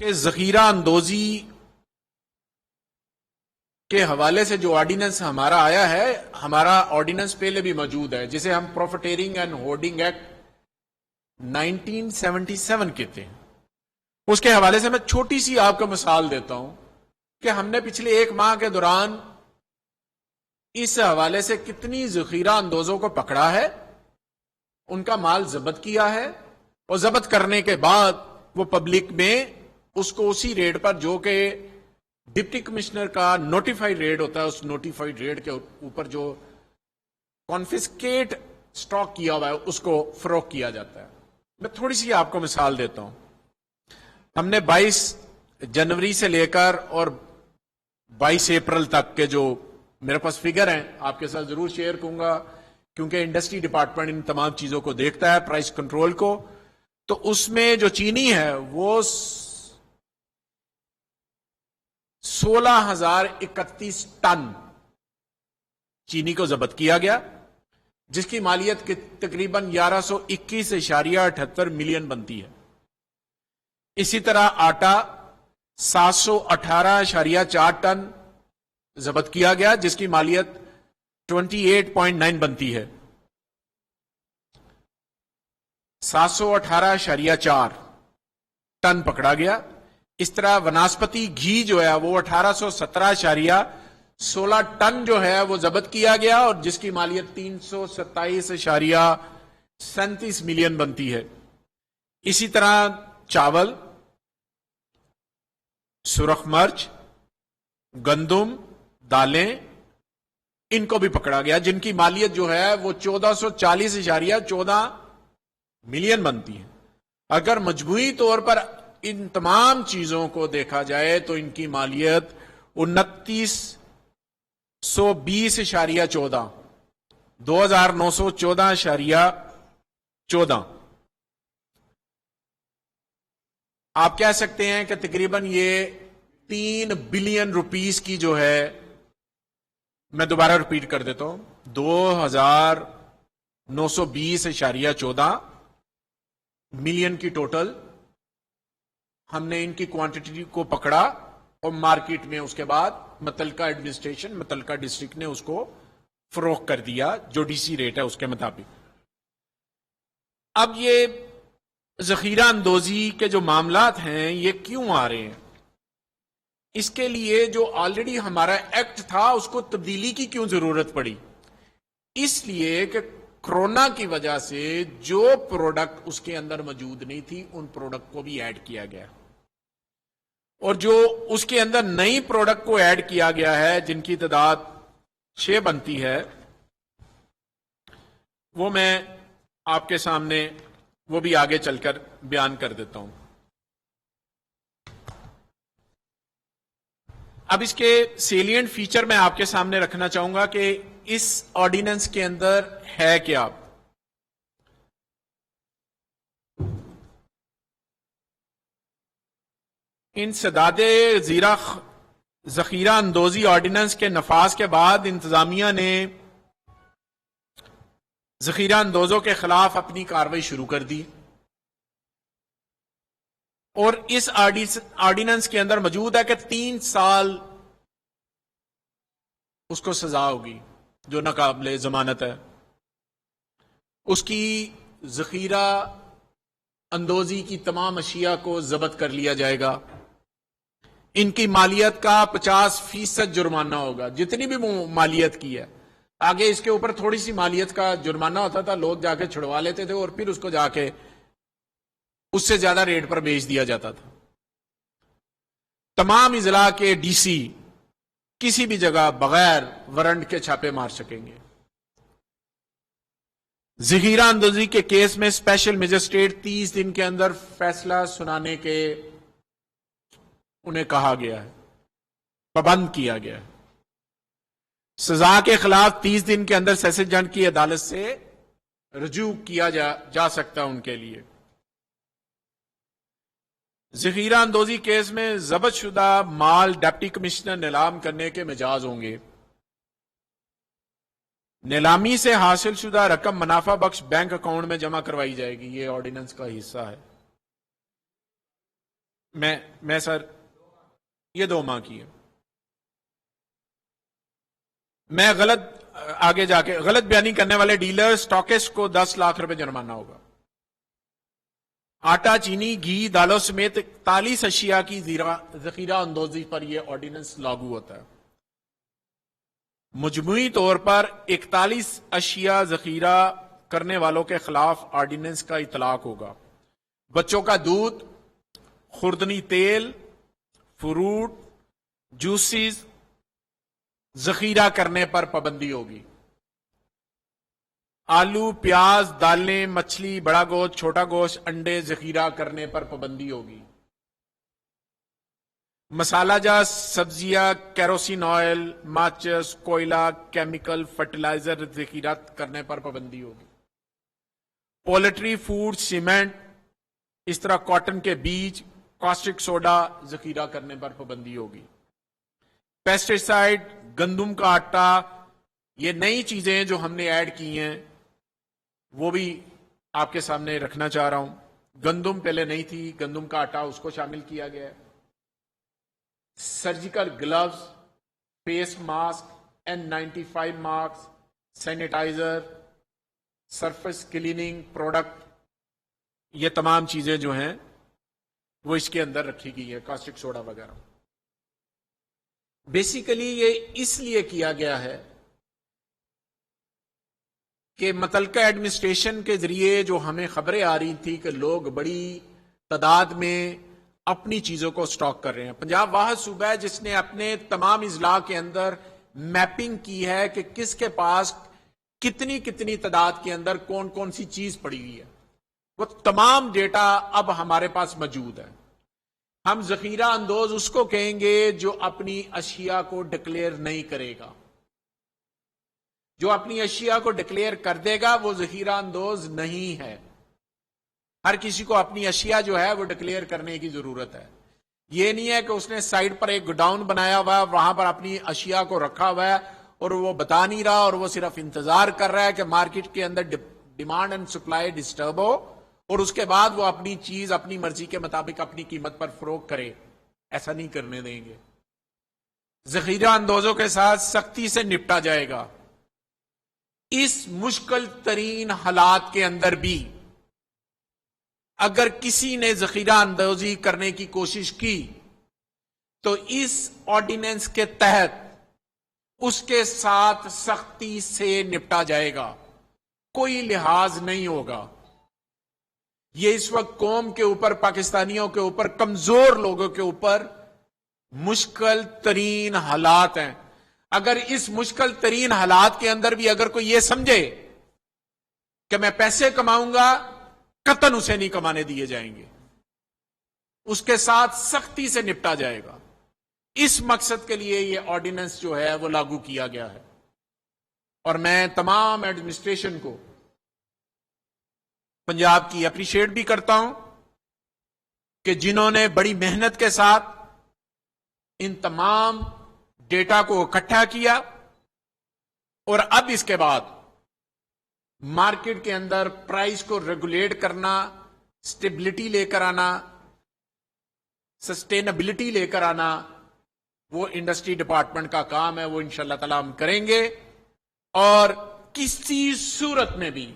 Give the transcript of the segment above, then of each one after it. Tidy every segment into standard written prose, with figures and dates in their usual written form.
کہ ذخیرہ اندوزی کے حوالے سے جو آرڈیننس ہمارا آیا ہے، ہمارا آرڈیننس پہلے بھی موجود ہے، جسے ہم پروفیٹیرنگ اینڈ ہورڈنگ ایکٹ 1977 کہتے ہیں۔ اس کے حوالے سے میں چھوٹی سی آپ کو مثال دیتا ہوں کہ ہم نے پچھلے 1 ماہ کے دوران اس حوالے سے کتنی ذخیرہ اندوزوں کو پکڑا ہے، ان کا مال ضبط کیا ہے، اور ضبط کرنے کے بعد وہ پبلک میں اس کو اسی ریٹ پر، جو کہ ڈپٹی کمشنر کا نوٹیفائڈ ریٹ ہوتا ہے، اس نوٹیفائڈ ریٹ کے اوپر جو کانفسکیٹ سٹاک کیا ہوا ہے اس کو فروخت کیا جاتا ہے۔ میں تھوڑی سی آپ کو مثال دیتا ہوں۔ ہم نے 22 جنوری سے لے کر اور 22 اپریل تک کے جو میرے پاس فگر ہیں آپ کے ساتھ ضرور شیئر کروں گا، کیونکہ انڈسٹری ڈپارٹمنٹ ان تمام چیزوں کو دیکھتا ہے، پرائس کنٹرول کو۔ تو اس میں جو چینی ہے وہ 16,031 ٹن چینی کو ضبط کیا گیا، جس کی مالیت تقریباً 1121.78 ملین بنتی ہے۔ اسی طرح آٹا 718.4 ٹن ضبط کیا گیا، جس کی مالیت 28.9 بنتی ہے۔ 718.4 ٹن پکڑا گیا۔ اس طرح وناسپتی گھی جو ہے وہ 1817.16 ٹن جو ہے وہ ضبط کیا گیا، اور جس کی مالیت 327.37 ملین بنتی ہے۔ اسی طرح چاول، سرخ مرچ، گندم، دالیں، ان کو بھی پکڑا گیا، جن کی مالیت جو ہے وہ 1440.14 ملین بنتی ہے۔ اگر مجموعی طور پر ان تمام چیزوں کو دیکھا جائے تو ان کی مالیت 2920.14 2914.14 آپ کہہ سکتے ہیں کہ تقریباً یہ 3 بلین روپیز کی جو ہے، میں دوبارہ ریپیٹ کر دیتا ہوں، 2920.14 ملین کی ٹوٹل ہم نے ان کی کوانٹٹی کو پکڑا، اور مارکیٹ میں اس کے بعد متعلقہ ایڈمنسٹریشن، متعلقہ ڈسٹرکٹ نے اس کو فروخت کر دیا جو ڈی سی ریٹ ہے اس کے مطابق۔ اب یہ ذخیرہ اندوزی کے جو معاملات ہیں یہ کیوں آ رہے ہیں؟ اس کے لیے جو آلریڈی ہمارا ایکٹ تھا اس کو تبدیلی کی کیوں ضرورت پڑی؟ اس لیے کہ کرونا کی وجہ سے جو پروڈکٹ اس کے اندر موجود نہیں تھی ان پروڈکٹ کو بھی ایڈ کیا گیا، اور جو اس کے اندر نئی پروڈکٹ کو ایڈ کیا گیا ہے جن کی تعداد 6 بنتی ہے، وہ میں آپ کے سامنے وہ بھی آگے چل کر بیان کر دیتا ہوں۔ اب اس کے سیلینٹ فیچر میں آپ کے سامنے رکھنا چاہوں گا کہ اس آرڈیننس کے اندر ہے کیا۔ انسداد ذخیرہ اندوزی آرڈیننس کے نفاذ کے بعد انتظامیہ نے ذخیرہ اندوزوں کے خلاف اپنی کارروائی شروع کر دی، اور اس آرڈیننس کے اندر موجود ہے کہ 3 سال اس کو سزا ہوگی جو ناقابل ضمانت ہے۔ اس کی ذخیرہ اندوزی کی تمام اشیاء کو ضبط کر لیا جائے گا۔ ان کی مالیت کا 50% جرمانہ ہوگا، جتنی بھی مالیت کی ہے۔ آگے اس کے اوپر تھوڑی سی مالیت کا جرمانہ ہوتا تھا، لوگ جا کے چھڑوا لیتے تھے اور پھر اس کو جا کے اس سے زیادہ ریٹ پر بیچ دیا جاتا تھا۔ تمام اضلاع کے ڈی سی کسی بھی جگہ بغیر وارنٹ کے چھاپے مار سکیں گے۔ ذخیرہ اندوزی کے کیس میں اسپیشل مجسٹریٹ 30 دن کے اندر فیصلہ سنانے کے انہیں کہا گیا ہے، پابند کیا گیا ہے۔ سزا کے خلاف 30 دن کے اندر سیشن جج کی عدالت سے رجوع کیا جا سکتا ان کے لیے۔ ذخیرہ اندوزی کیس میں ضبط شدہ مال ڈپٹی کمشنر نیلام کرنے کے مجاز ہوں گے۔ نیلامی سے حاصل شدہ رقم منافع بخش بینک اکاؤنٹ میں جمع کروائی جائے گی، یہ آرڈیننس کا حصہ ہے۔ میں سر یہ 2 ماہ کی ہے. میں آگے جا کے غلط بیانی کرنے والے ڈیلر سٹاکسٹ کو 10 لاکھ روپے جرمانہ ہوگا. آٹا، چینی، گھی، دالوں سمیت 41 اشیاء کی ذخیرہ اندوزی پر یہ آرڈیننس لاگو ہوتا ہے. مجموعی طور پر 41 اشیاء ذخیرہ کرنے والوں کے خلاف آرڈیننس کا اطلاق ہوگا. بچوں کا دودھ، خوردنی تیل، فروٹ، جوسز ذخیرہ کرنے پر پابندی ہوگی. آلو، پیاز، دالیں، مچھلی، بڑا گوشت، چھوٹا گوشت، انڈے ذخیرہ کرنے پر پابندی ہوگی. مسالہ جات سبزیاں، کیروسین آئل، ماچس، کوئلہ، کیمیکل، فرٹیلائزر ذخیرہ کرنے پر پابندی ہوگی. پولٹری فوڈ، سیمنٹ، اس طرح کاٹن کے بیج، کاسٹک سوڈا ذخیرہ کرنے پر پابندی ہوگی. پیسٹیسائڈ، گندم کا آٹا، یہ نئی چیزیں جو ہم نے ایڈ کی ہیں وہ بھی آپ کے سامنے رکھنا چاہ رہا ہوں. گندم پہلے نہیں تھی، گندم کا آٹا اس کو شامل کیا گیا ہے. Surgical gloves, face mask, N95 mask, sanitizer, surface cleaning product, یہ تمام چیزیں جو ہیں وہ اس کے اندر رکھی گئی ہے، کاسٹک سوڈا وغیرہ. بیسیکلی یہ اس لیے کیا گیا ہے کہ متعلقہ ایڈمنسٹریشن کے ذریعے جو ہمیں خبریں آ رہی تھی کہ لوگ بڑی تعداد میں اپنی چیزوں کو سٹاک کر رہے ہیں. پنجاب واحد صوبہ ہے جس نے اپنے تمام اضلاع کے اندر میپنگ کی ہے کہ کس کے پاس کتنی تعداد کے اندر کون کون سی چیز پڑی ہوئی ہے. وہ تمام ڈیٹا اب ہمارے پاس موجود ہے. ہم ذخیرہ اندوز اس کو کہیں گے جو اپنی اشیاء کو ڈکلیئر نہیں کرے گا. جو اپنی اشیاء کو ڈکلیئر کر دے گا وہ ذخیرہ اندوز نہیں ہے. ہر کسی کو اپنی اشیاء جو ہے وہ ڈکلیئر کرنے کی ضرورت ہے. یہ نہیں ہے کہ اس نے سائٹ پر ایک گڈاؤن بنایا ہوا ہے، وہاں پر اپنی اشیاء کو رکھا ہوا ہے اور وہ بتا نہیں رہا اور وہ صرف انتظار کر رہا ہے کہ مارکیٹ کے اندر ڈیمانڈ اینڈ سپلائی ڈسٹرب ہو اور اس کے بعد وہ اپنی چیز اپنی مرضی کے مطابق اپنی قیمت پر فروخت کرے. ایسا نہیں کرنے دیں گے. ذخیرہ اندوزوں کے ساتھ سختی سے نپٹا جائے گا. اس مشکل ترین حالات کے اندر بھی اگر کسی نے ذخیرہ اندوزی کرنے کی کوشش کی تو اس آرڈیننس کے تحت اس کے ساتھ سختی سے نپٹا جائے گا. کوئی لحاظ نہیں ہوگا. یہ اس وقت قوم کے اوپر، پاکستانیوں کے اوپر، کمزور لوگوں کے اوپر مشکل ترین حالات ہیں. اگر اس مشکل ترین حالات کے اندر بھی اگر کوئی یہ سمجھے کہ میں پیسے کماؤں گا، قطعاً اسے نہیں کمانے دیے جائیں گے. اس کے ساتھ سختی سے نپٹا جائے گا. اس مقصد کے لیے یہ آرڈیننس جو ہے وہ لاگو کیا گیا ہے. اور میں تمام ایڈمنسٹریشن کو پنجاب کی اپریشیٹ بھی کرتا ہوں کہ جنہوں نے بڑی محنت کے ساتھ ان تمام ڈیٹا کو اکٹھا کیا اور اب اس کے بعد مارکیٹ کے اندر پرائس کو ریگولیٹ کرنا، سٹیبلٹی لے کر آنا، سسٹینیبلٹی لے کر آنا، وہ انڈسٹری ڈپارٹمنٹ کا کام ہے. وہ انشاءاللہ تعالی ہم کریں گے اور کسی صورت میں بھی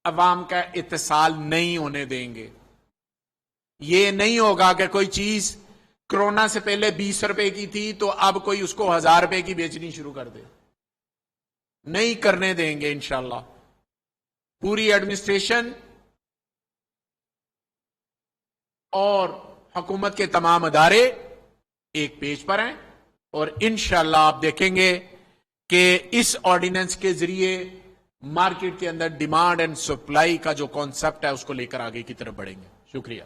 عوام کا اتصال نہیں ہونے دیں گے. یہ نہیں ہوگا کہ کوئی چیز کرونا سے پہلے 20 روپے کی تھی تو اب کوئی اس کو 1000 روپے کی بیچنی شروع کر دے. نہیں کرنے دیں گے انشاءاللہ. پوری ایڈمنسٹریشن اور حکومت کے تمام ادارے ایک پیج پر ہیں اور انشاءاللہ آپ دیکھیں گے کہ اس آرڈیننس کے ذریعے مارکیٹ کے اندر ڈیمانڈ اینڈ سپلائی کا جو کانسیپٹ ہے اس کو لے کر آگے کی طرف بڑھیں گے. شکریہ.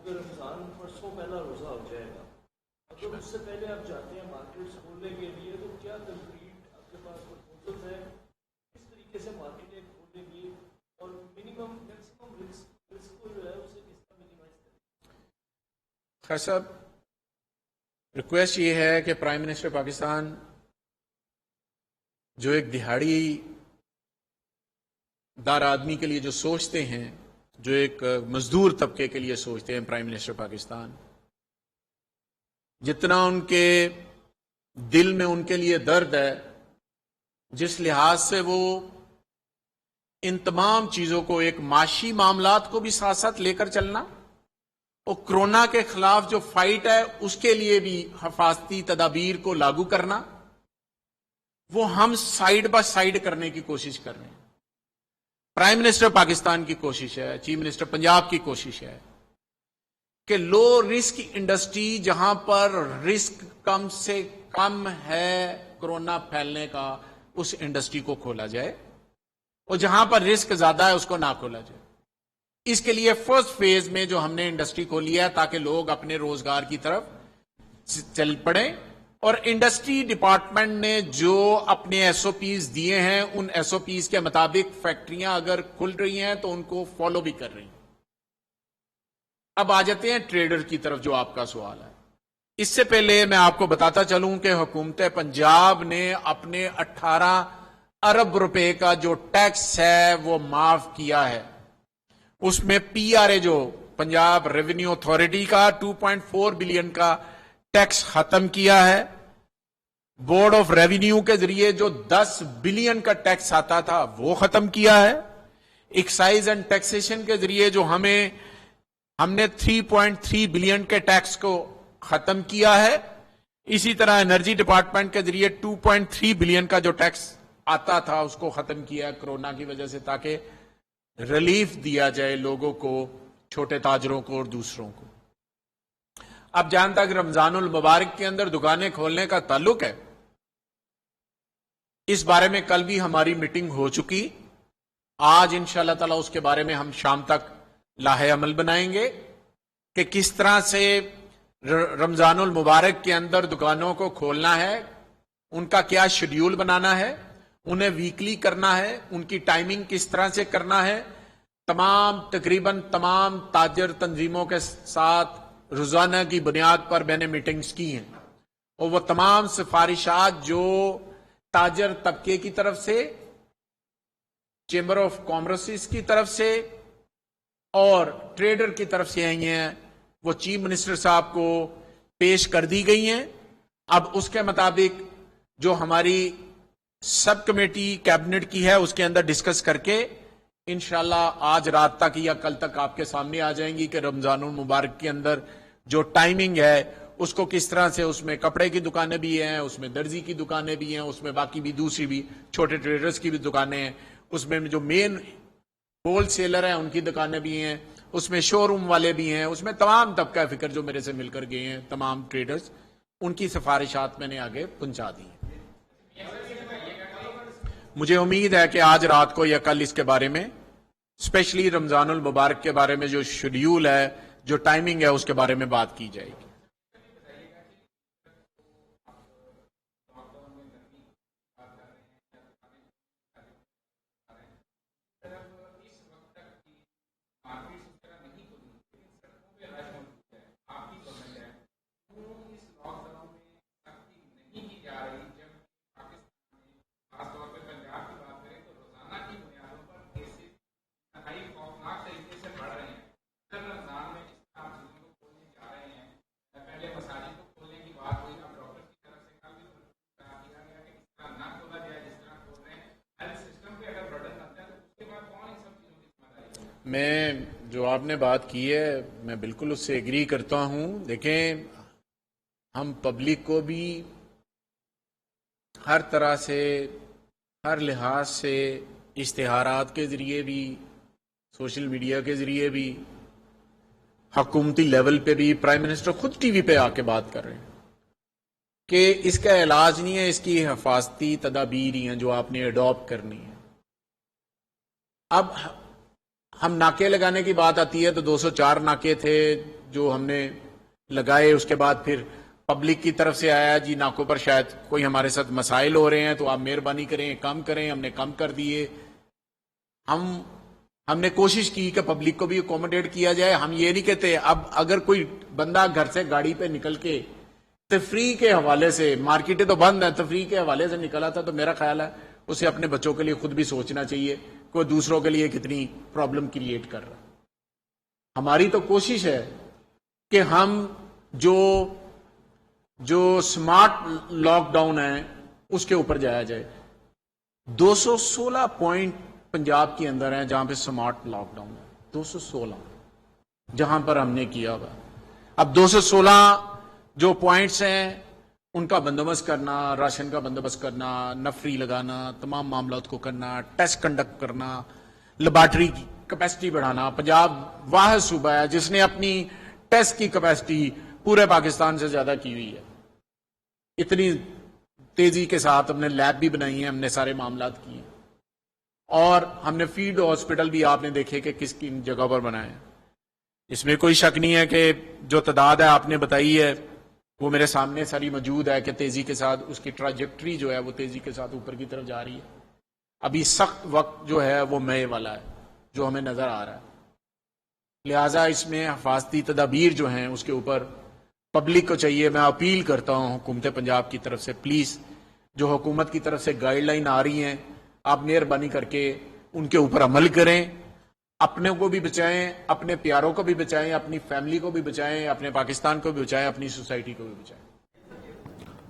رمضان پرسوں پہلا روزہ ہو جائے گا، اگر اس سے پہلے پہلے آپ جاتے ہیں مارکیٹس کھولنے کے لیے تو کیا کنکریٹ آپ کے پاس پروپوزل ہے کس طریقے سے مارکیٹیں کھولنے کی اور منیمم میکسیمم رسک کو جو ہے اسے کس طرح منیمائز کریں؟ خیر صاحب، ریکویسٹ یہ ہے کہ پرائم منسٹر پاکستان جو ایک دہاڑی دار آدمی کے لیے جو سوچتے ہیں، جو ایک مزدور طبقے کے لیے سوچتے ہیں پرائم منسٹر پاکستان، جتنا ان کے دل میں ان کے لیے درد ہے، جس لحاظ سے وہ ان تمام چیزوں کو، ایک معاشی معاملات کو بھی ساتھ ساتھ لے کر چلنا اور کرونا کے خلاف جو فائٹ ہے اس کے لیے بھی حفاظتی تدابیر کو لاگو کرنا، وہ ہم سائیڈ بائی سائیڈ کرنے کی کوشش کر رہے ہیں۔ پرائم منسٹر پاکستان کی کوشش ہے، چیف منسٹر پنجاب کی کوشش ہے کہ لو رسک انڈسٹری جہاں پر رسک کم سے کم ہے کرونا پھیلنے کا، اس انڈسٹری کو کھولا جائے، اور جہاں پر رسک زیادہ ہے اس کو نہ کھولا جائے۔ اس کے لیے فرسٹ فیز میں جو ہم نے انڈسٹری کھولی ہے تاکہ لوگ اپنے روزگار کی طرف چل پڑیں، اور انڈسٹری ڈپارٹمنٹ نے جو اپنے ایس او پیز دیے ہیں ان ایس او پیز کے مطابق فیکٹریاں اگر کھل رہی ہیں تو ان کو فالو بھی کر رہی ہیں۔ اب آ جاتے ہیں ٹریڈر کی طرف جو آپ کا سوال ہے۔ اس سے پہلے میں آپ کو بتاتا چلوں کہ حکومت پنجاب نے اپنے 18 ارب روپے کا جو ٹیکس ہے وہ معاف کیا ہے۔ اس میں پی آر اے جو پنجاب ریونیو اتھارٹی کا 2.4 بلین کا ٹیکس ختم کیا ہے۔ بورڈ آف ریونیو کے ذریعے جو 10 بلین کا ٹیکس آتا تھا وہ ختم کیا ہے۔ ایکسائز اینڈ ٹیکسیشن کے ذریعے جو ہم نے 3.3 بلین کے ٹیکس کو ختم کیا ہے۔ اسی طرح انرجی ڈپارٹمنٹ کے ذریعے 2.3 بلین کا جو ٹیکس آتا تھا اس کو ختم کیا ہے کرونا کی وجہ سے، تاکہ ریلیف دیا جائے لوگوں کو، چھوٹے تاجروں کو اور دوسروں کو۔ اب جہاں تک رمضان المبارک کے اندر دکانیں کھولنے کا تعلق ہے، اس بارے میں کل بھی ہماری میٹنگ ہو چکی۔ آج انشاءاللہ تعالی اس کے بارے میں ہم شام تک لاہے عمل بنائیں گے کہ کس طرح سے رمضان المبارک کے اندر دکانوں کو کھولنا ہے، ان کا کیا شیڈیول بنانا ہے، انہیں ویکلی کرنا ہے، ان کی ٹائمنگ کس طرح سے کرنا ہے۔ تقریباً تمام تاجر تنظیموں کے ساتھ روزانہ کی بنیاد پر میں نے میٹنگز کی ہیں، اور وہ تمام سفارشات جو تاجر طبقے کی طرف سے، چیمبر آف کامرس کی طرف سے اور ٹریڈر کی طرف سے آئی ہیں، وہ چیف منسٹر صاحب کو پیش کر دی گئی ہیں۔ اب اس کے مطابق جو ہماری سب کمیٹی کیبنٹ کی ہے اس کے اندر ڈسکس کر کے انشاءاللہ آج رات تک یا کل تک آپ کے سامنے آ جائیں گی کہ رمضان المبارک کے اندر جو ٹائمنگ ہے اس کو کس طرح سے، اس میں کپڑے کی دکانیں بھی ہیں، اس میں درزی کی دکانیں بھی ہیں، اس میں باقی بھی دوسری بھی چھوٹے ٹریڈرز کی بھی دکانیں ہیں، اس میں جو مین ہول سیلر ہیں ان کی دکانیں بھی ہیں، اس میں شو روم والے بھی ہیں، اس میں تمام طبقہ فکر جو میرے سے مل کر گئے ہیں، تمام ٹریڈرز، ان کی سفارشات میں نے آگے پہنچا دی ہیں۔ مجھے امید ہے کہ آج رات کو یا کل اس کے بارے میں، اسپیشلی رمضان المبارک کے بارے میں جو شیڈیول ہے، جو ٹائمنگ ہے، اس کے بارے میں بات کی جائے گی۔ میں جو آپ نے بات کی ہے میں بالکل اس سے ایگری کرتا ہوں۔ دیکھیں، ہم پبلک کو بھی ہر طرح سے، ہر لحاظ سے، اشتہارات کے ذریعے بھی، سوشل میڈیا کے ذریعے بھی، حکومتی لیول پہ بھی، پرائم منسٹر خود ٹی وی پہ آ کے بات کر رہے ہیں کہ اس کا علاج نہیں ہے، اس کی حفاظتی تدابیر ہی ہیں جو آپ نے اڈاپٹ کرنی ہے۔ اب ہم ناکے لگانے کی بات آتی ہے تو 204 ناکے تھے جو ہم نے لگائے، اس کے بعد پھر پبلک کی طرف سے آیا جی ناکوں پر شاید کوئی ہمارے ساتھ مسائل ہو رہے ہیں تو آپ مہربانی کریں کم کریں، ہم نے کم کر دیے. ہم نے کوشش کی کہ پبلک کو بھی اکوموڈیٹ کیا جائے. ہم یہ نہیں کہتے اب اگر کوئی بندہ گھر سے گاڑی پہ نکل کے تفریح کے حوالے سے، مارکیٹیں تو بند ہیں، تفریح کے حوالے سے نکلا تھا تو میرا خیال ہے اسے اپنے بچوں کے لیے خود بھی سوچنا چاہیے کوئی دوسروں کے لیے کتنی پرابلم کریٹ کر رہا ہے. ہماری تو کوشش ہے کہ ہم جو سمارٹ لاک ڈاؤن ہے اس کے اوپر جایا جائے. 216 پوائنٹ پنجاب کے اندر ہیں جہاں پہ سمارٹ لاک ڈاؤن ہے، 216 جہاں پر ہم نے کیا ہوا. اب 216 جو پوائنٹس ہیں ان کا بندوبست کرنا، راشن کا بندوبست کرنا، نفری لگانا، تمام معاملات کو کرنا، ٹیسٹ کنڈکٹ کرنا، لیبارٹری کی کیپیسٹی بڑھانا. پنجاب واحد صوبہ ہے جس نے اپنی ٹیسٹ کی کیپیسٹی پورے پاکستان سے زیادہ کی ہوئی ہے. اتنی تیزی کے ساتھ ہم نے لیب بھی بنائی ہیں، ہم نے سارے معاملات کیے ہیں، اور ہم نے فیلڈ ہاسپٹل بھی آپ نے دیکھے کہ کس کی جگہ پر بنائے ہیں. اس میں کوئی شک نہیں ہے کہ جو تعداد ہے آپ نے بتائی ہے وہ میرے سامنے ساری موجود ہے کہ تیزی کے ساتھ اس کی ٹراجیکٹری جو ہے وہ تیزی کے ساتھ اوپر کی طرف جا رہی ہے. ابھی سخت وقت جو ہے وہ مئی والا ہے جو ہمیں نظر آ رہا ہے. لہٰذا اس میں حفاظتی تدابیر جو ہیں اس کے اوپر پبلک کو چاہیے. میں اپیل کرتا ہوں حکومت پنجاب کی طرف سے، پلیز جو حکومت کی طرف سے گائیڈ لائن آ رہی ہیں آپ مہربانی کر کے ان کے اوپر عمل کریں. اپنے کو بھی بچائیں، اپنے پیاروں کو بھی بچائیں، اپنی فیملی کو بھی بچائیں، اپنے پاکستان کو بھی بچائیں، اپنی سوسائٹی کو بھی بچائیں.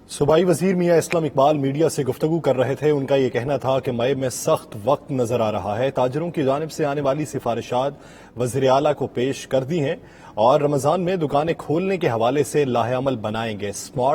صوبائی وزیر میاں اسلام اقبال میڈیا سے گفتگو کر رہے تھے. ان کا یہ کہنا تھا کہ مئی میں سخت وقت نظر آ رہا ہے. تاجروں کی جانب سے آنے والی سفارشات وزیر اعلیٰ کو پیش کر دی ہیں اور رمضان میں دکانیں کھولنے کے حوالے سے لاہے عمل بنائیں گے. اسمارٹ